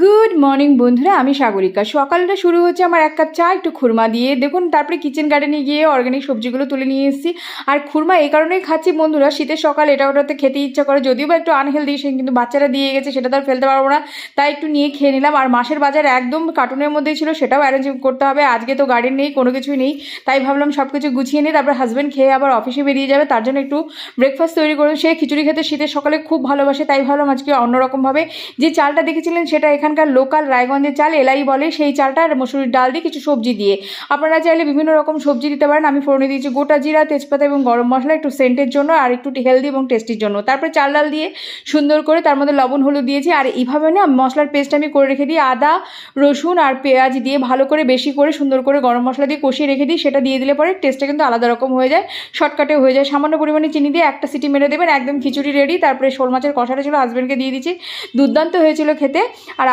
Good morning বন্ধুরা, আমি সাগরিকা। সকালটা শুরু হচ্ছে আমার এক কাপ চা একটু খুরমা দিয়ে। দেখুন, তারপরে কিচেন গার্ডেনে গিয়ে অর্গ্যানিক সবজিগুলো তুলে নিয়ে এসেছি। আর খুরমা এই কারণেই খাচ্ছি বন্ধুরা, শীতের সকাল এটা ওটাতে খেতে ইচ্ছা করে, যদিও বা একটু আনহেলদি, সে কিন্তু বাচ্চারা দিয়ে গেছে, সেটা তো আর ফেলতে পারবো না, তাই একটু নিয়ে খেয়ে নিলাম। আর মাসের বাজার একদম কার্টুনের মধ্যেই ছিল, সেটাও অ্যারেঞ্জ করতে হবে। আজকে তো গার্ডেন নেই, কোনো কিছুই নেই, তাই ভাবলাম সব কিছু গুছিয়ে নিই। তারপর হাজব্যান্ড খেয়ে আবার অফিসে বেরিয়ে যাবে, তার জন্য একটু ব্রেকফাস্ট তৈরি করুন। সে খিচুড়ি খেতে শীতের সকালে খুব ভালোবাসে, তাই ভাবলাম আজকে অন্যরকমভাবে যে চালটা দেখেছিলেন সেটা এখানকার লোকাল রায়গঞ্জের চাল, এলাই বলে, সেই চালটা আর মসুরির ডাল দিয়ে কিছু সবজি দিয়ে। আপনারা চাইলে বিভিন্ন রকম সবজি দিতে পারেন। আমি ফোড়নে দিয়েছি গোটা জিরা, তেজপাতা এবং গরম মশলা, একটু সেন্টের জন্য আর একটু হেলদি এবং টেস্টির জন্য। তারপরে চাল ডাল দিয়ে সুন্দর করে তার মধ্যে লবণ হলুদ দিয়েছি। আর এইভাবে না মশলার পেস্ট আমি করে রেখে দিই, আদা রসুন আর পেঁয়াজ দিয়ে ভালো করে বেশি করে সুন্দর করে গরম মশলা দিয়ে কষিয়ে রেখে দিই। সেটা দিয়ে দিলে পরে টেস্টটা কিন্তু আলাদা রকম হয়ে যায়, শর্টকাটে হয়ে যায়। সামান্য পরিমাণে চিনি দিয়ে একটা সিটি মেরে দেবেন, একদম খিচুড়ি রেডি। তারপরে শোল মাছের কষাটা ছিল, হাজব্যান্ডকে দিয়ে দিচ্ছি, দুর্দান্ত হয়েছিল খেতে। আর